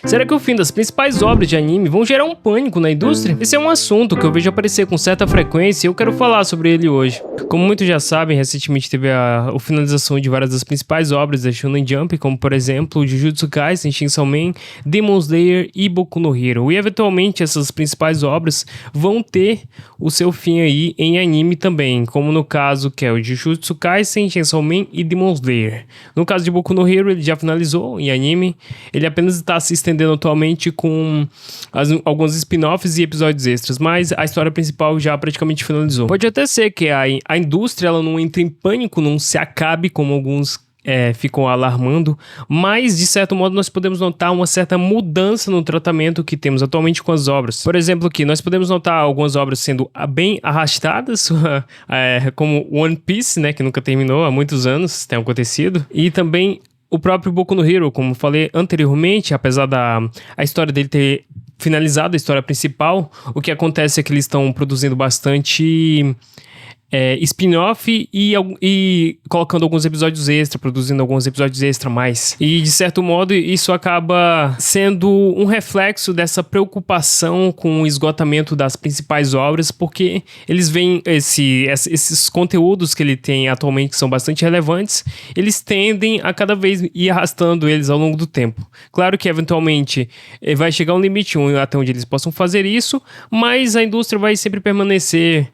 Será que o fim das principais obras de anime vão gerar um pânico na indústria? Esse é um assunto que eu vejo aparecer com certa frequência e eu quero falar sobre ele hoje. Como muitos já sabem, recentemente teve a finalização de várias das principais obras da Shonen Jump, como por exemplo Jujutsu Kaisen, Chainsaw Man, Demon Slayer e Boku no Hero. E eventualmente essas principais obras vão ter o seu fim aí em anime também, como no caso que é o Jujutsu Kaisen, Chainsaw Man e Demon Slayer. No caso de Boku no Hero, ele já finalizou em anime, ele apenas está se estendendo atualmente com alguns spin-offs e episódios extras, mas a história principal já praticamente finalizou. Pode até ser que a indústria ela não entre em pânico, não se acabe como alguns ficam alarmando, mas de certo modo nós podemos notar uma certa mudança no tratamento que temos atualmente com as obras. Por exemplo, aqui nós podemos notar algumas obras sendo bem arrastadas, como One Piece, né, que nunca terminou há muitos anos, tem acontecido, e também o próprio Boku no Hero, como falei anteriormente, apesar da história dele ter finalizado a história principal, o que acontece é que eles estão produzindo bastante spin-off e colocando alguns episódios extra, produzindo alguns episódios extra mais. E de certo modo isso acaba sendo um reflexo dessa preocupação com o esgotamento das principais obras, porque eles veem esses conteúdos que ele tem atualmente que são bastante relevantes, eles tendem a cada vez ir arrastando eles ao longo do tempo. Claro que eventualmente vai chegar um limite até onde eles possam fazer isso, mas a indústria vai sempre permanecer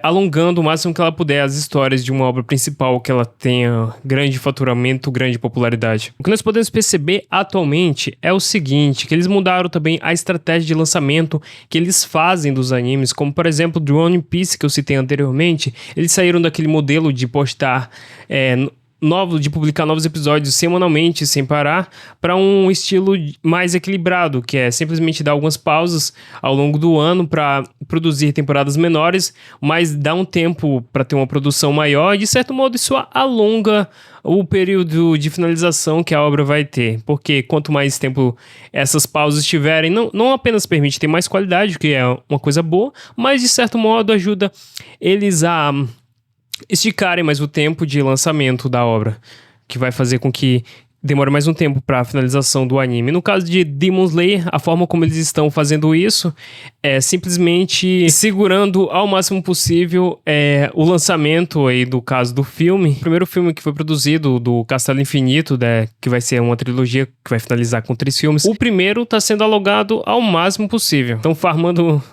alongando o máximo que ela puder as histórias de uma obra principal que ela tenha grande faturamento, grande popularidade. O que nós podemos perceber atualmente é o seguinte, que eles mudaram também a estratégia de lançamento que eles fazem dos animes, como por exemplo do One Piece que eu citei anteriormente, eles saíram daquele modelo de postar de publicar novos episódios semanalmente, sem parar, para um estilo mais equilibrado, que é simplesmente dar algumas pausas ao longo do ano para produzir temporadas menores, mas dá um tempo para ter uma produção maior, e de certo modo isso alonga o período de finalização que a obra vai ter, porque quanto mais tempo essas pausas tiverem, não apenas permite ter mais qualidade, que é uma coisa boa, mas de certo modo ajuda eles a esticarem mais o tempo de lançamento da obra, que vai fazer com que demore mais um tempo para a finalização do anime. No caso de Demon Slayer, a forma como eles estão fazendo isso é simplesmente segurando ao máximo possível o lançamento aí do caso do filme. O primeiro filme que foi produzido, do Castelo Infinito, que vai ser uma trilogia que vai finalizar com 3 filmes. O primeiro está sendo alongado ao máximo possível. Estão farmando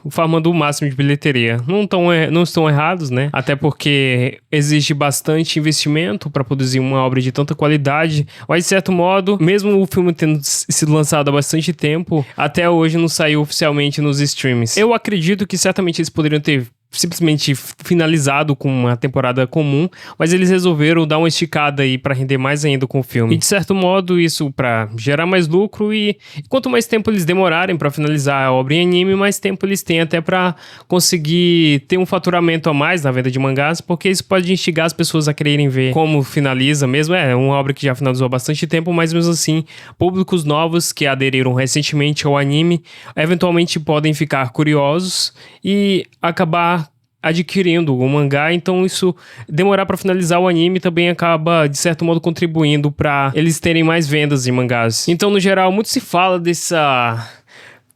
o máximo de bilheteria. Não estão errados, né? Até porque exige bastante investimento para produzir uma obra de tanta qualidade, mas de certo modo, mesmo o filme tendo sido lançado há bastante tempo, até hoje não saiu oficialmente nos streams. Eu acredito que certamente eles poderiam ter simplesmente finalizado com uma temporada comum, mas eles resolveram dar uma esticada aí pra render mais ainda com o filme. E de certo modo isso pra gerar mais lucro, e quanto mais tempo eles demorarem pra finalizar a obra em anime, mais tempo eles têm até pra conseguir ter um faturamento a mais na venda de mangás, porque isso pode instigar as pessoas a quererem ver como finaliza mesmo. É uma obra que já finalizou há bastante tempo, mas mesmo assim públicos novos que aderiram recentemente ao anime eventualmente podem ficar curiosos e acabar adquirindo o mangá, então isso demorar para finalizar o anime também acaba de certo modo contribuindo para eles terem mais vendas de mangás. Então no geral muito se fala dessa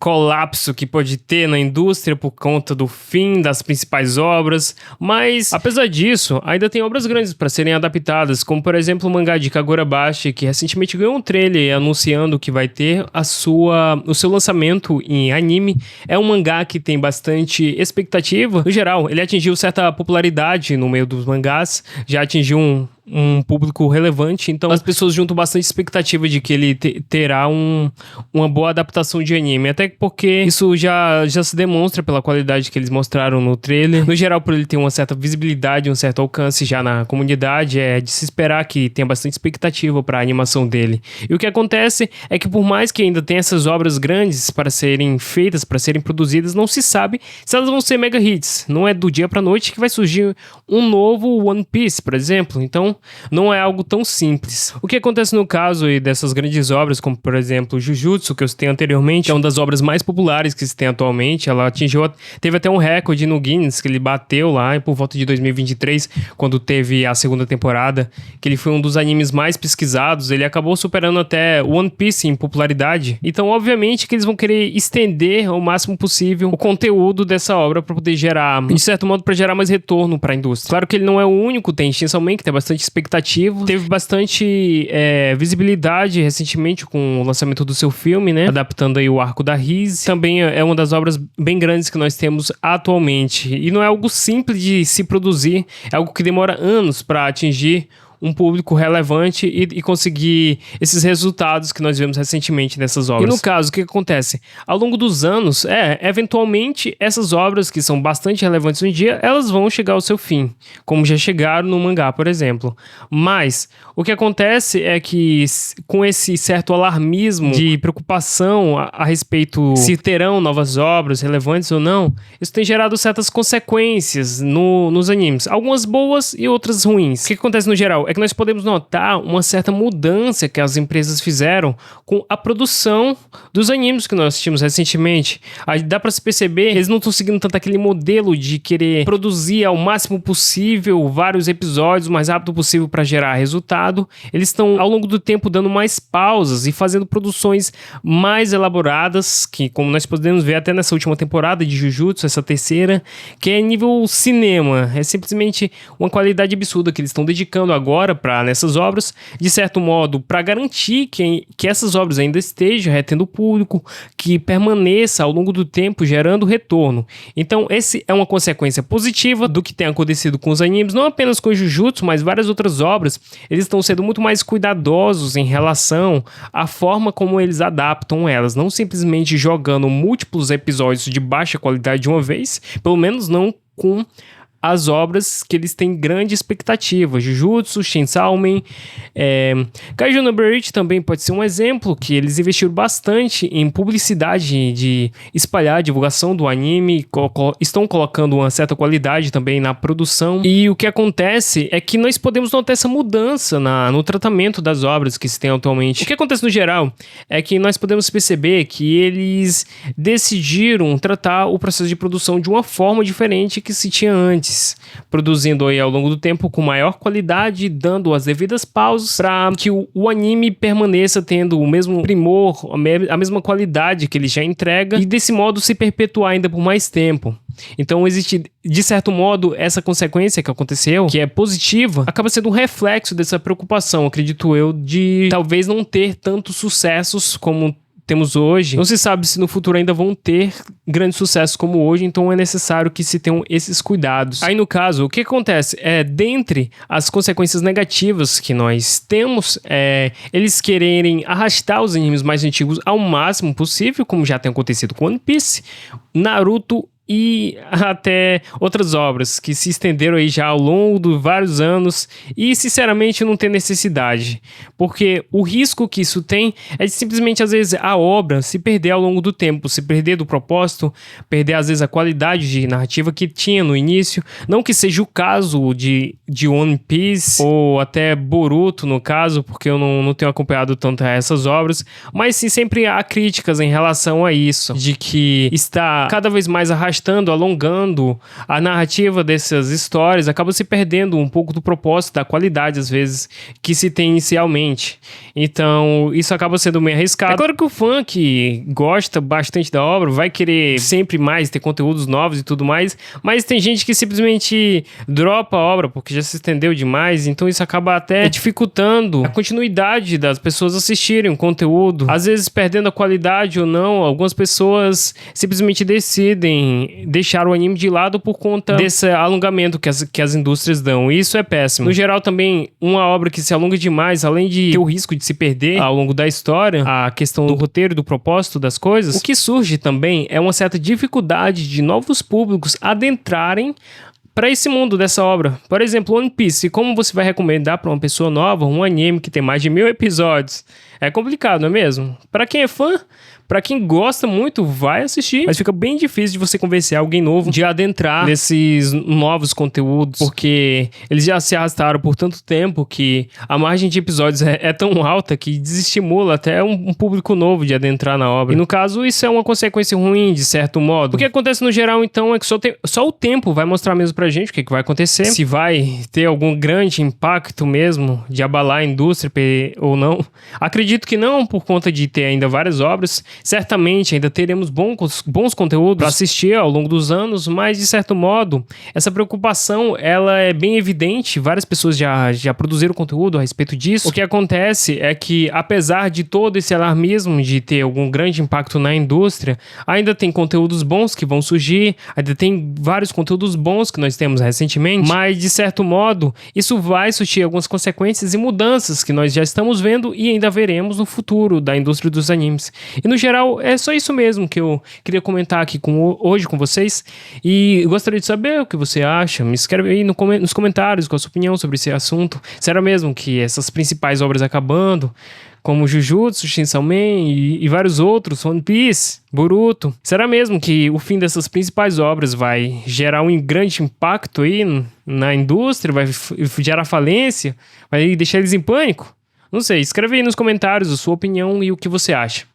colapso que pode ter na indústria por conta do fim das principais obras, mas apesar disso, ainda tem obras grandes para serem adaptadas, como por exemplo o mangá de Kagurabashi, que recentemente ganhou um trailer anunciando que vai ter o seu lançamento em anime. É um mangá que tem bastante expectativa. No geral, ele atingiu certa popularidade no meio dos mangás, já atingiu um público relevante, então as pessoas juntam bastante expectativa de que ele terá uma boa adaptação de anime, até porque isso já se demonstra pela qualidade que eles mostraram no trailer. No geral, por ele ter uma certa visibilidade, um certo alcance já na comunidade, é de se esperar que tenha bastante expectativa para a animação dele. E o que acontece é que por mais que ainda tenha essas obras grandes para serem feitas, para serem produzidas, não se sabe se elas vão ser mega hits. Não é do dia para noite que vai surgir um novo One Piece, por exemplo. Então produção não é algo tão simples. O que acontece no caso aí dessas grandes obras, como por exemplo Jujutsu, que eu citei anteriormente, é uma das obras mais populares que se tem atualmente. Ela teve até um recorde no Guinness, que ele bateu lá por volta de 2023, quando teve a segunda temporada, que ele foi um dos animes mais pesquisados. Ele acabou superando até One Piece em popularidade. Então, obviamente, que eles vão querer estender ao máximo possível o conteúdo dessa obra para poder gerar, de certo modo, para gerar mais retorno para a indústria. Claro que ele não é o único, tem Chainsaw Man, que tem bastante expectativa. Teve bastante visibilidade recentemente com o lançamento do seu filme, né? Adaptando aí o arco da Riz. Também é uma das obras bem grandes que nós temos atualmente. E não é algo simples de se produzir, é algo que demora anos para atingir um público relevante e conseguir esses resultados que nós vemos recentemente nessas obras. E no caso, o que acontece? Ao longo dos anos, eventualmente, essas obras que são bastante relevantes hoje em dia, elas vão chegar ao seu fim, como já chegaram no mangá, por exemplo. Mas o que acontece é que, com esse certo alarmismo de preocupação a respeito se terão novas obras relevantes ou não, isso tem gerado certas consequências nos animes. Algumas boas e outras ruins. O que acontece no geral? É que nós podemos notar uma certa mudança que as empresas fizeram com a produção dos animes que nós assistimos recentemente. Aí dá pra se perceber, eles não estão seguindo tanto aquele modelo de querer produzir ao máximo possível vários episódios o mais rápido possível para gerar resultado. Eles estão, ao longo do tempo, dando mais pausas e fazendo produções mais elaboradas, que, como nós podemos ver até nessa última temporada de Jujutsu, essa terceira, que é nível cinema. É simplesmente uma qualidade absurda que eles estão dedicando agora nessas obras, de certo modo, para garantir que essas obras ainda estejam retendo o público, que permaneça ao longo do tempo gerando retorno. Então, esse é uma consequência positiva do que tem acontecido com os animes, não apenas com Jujutsu, mas várias outras obras. Eles estão sendo muito mais cuidadosos em relação à forma como eles adaptam elas, não simplesmente jogando múltiplos episódios de baixa qualidade de uma vez, pelo menos não com as obras que eles têm grande expectativa. Jujutsu, Chainsaw Man, Kaiju Number 8 também pode ser um exemplo, que eles investiram bastante em publicidade, de espalhar a divulgação do anime, estão colocando uma certa qualidade também na produção. E o que acontece é que nós podemos notar essa mudança no tratamento das obras que se tem atualmente. O que acontece no geral é que nós podemos perceber que eles decidiram tratar o processo de produção de uma forma diferente que se tinha antes, produzindo aí ao longo do tempo com maior qualidade, dando as devidas pausas para que o anime permaneça tendo o mesmo primor, a mesma qualidade que ele já entrega, e desse modo se perpetuar ainda por mais tempo. Então existe, de certo modo, essa consequência que aconteceu, que é positiva, acaba sendo um reflexo dessa preocupação, acredito eu, de talvez não ter tantos sucessos como temos hoje. Não se sabe se no futuro ainda vão ter grandes sucessos como hoje, então é necessário que se tenham esses cuidados. Aí no caso, o que acontece? Dentre as consequências negativas que nós temos, eles quererem arrastar os animes mais antigos ao máximo possível, como já tem acontecido com One Piece, Naruto e até outras obras que se estenderam aí já ao longo de vários anos e, sinceramente, não tem necessidade, porque o risco que isso tem é de simplesmente, às vezes, a obra se perder ao longo do tempo, se perder do propósito, perder, às vezes, a qualidade de narrativa que tinha no início. Não que seja o caso de One Piece ou até Boruto, no caso, porque eu não tenho acompanhado tanto essas obras, mas sim, sempre há críticas em relação a isso, de que está cada vez mais alongando a narrativa dessas histórias, acaba se perdendo um pouco do propósito, da qualidade, às vezes, que se tem inicialmente. Então, isso acaba sendo meio arriscado. É claro que o fã que gosta bastante da obra vai querer sempre mais ter conteúdos novos e tudo mais, mas tem gente que simplesmente dropa a obra porque já se estendeu demais, então isso acaba até dificultando a continuidade das pessoas assistirem o conteúdo, às vezes perdendo a qualidade ou não. Algumas pessoas simplesmente decidem deixar o anime de lado por conta desse alongamento que as indústrias dão. E isso é péssimo. No geral, também, uma obra que se alonga demais, além de ter o risco de se perder ao longo da história, a questão do roteiro e do propósito das coisas, o que surge também é uma certa dificuldade de novos públicos adentrarem para esse mundo dessa obra. Por exemplo, One Piece. Como você vai recomendar para uma pessoa nova um anime que tem mais de 1000 episódios? É complicado, não é mesmo? Pra quem é fã, pra quem gosta muito, vai assistir. Mas fica bem difícil de você convencer alguém novo de adentrar nesses novos conteúdos, porque eles já se arrastaram por tanto tempo que a margem de episódios é tão alta que desestimula até um público novo de adentrar na obra. E no caso, isso é uma consequência ruim, de certo modo. O que acontece no geral, então, é que só o tempo vai mostrar mesmo pra gente o que vai acontecer. Se vai ter algum grande impacto mesmo de abalar a indústria ou não. Acredito que não, por conta de ter ainda várias obras. Certamente ainda teremos bons conteúdos para assistir ao longo dos anos, mas de certo modo, essa preocupação ela é bem evidente. Várias pessoas já produziram conteúdo a respeito disso. O que acontece é que, apesar de todo esse alarmismo de ter algum grande impacto na indústria, ainda tem conteúdos bons que vão surgir, ainda tem vários conteúdos bons que nós temos recentemente, mas de certo modo, isso vai surtir algumas consequências e mudanças que nós já estamos vendo e ainda veremos no futuro da indústria dos animes. E no geral, é só isso mesmo que eu queria comentar aqui hoje com vocês. E gostaria de saber o que você acha. Me escreve aí nos comentários qual a sua opinião sobre esse assunto. Será mesmo que essas principais obras acabando, como Jujutsu, Chainsaw Man e vários outros, One Piece, Boruto, será mesmo que o fim dessas principais obras vai gerar um grande impacto aí na indústria, vai gerar falência, vai deixar eles em pânico? Não sei, escreve aí nos comentários a sua opinião e o que você acha.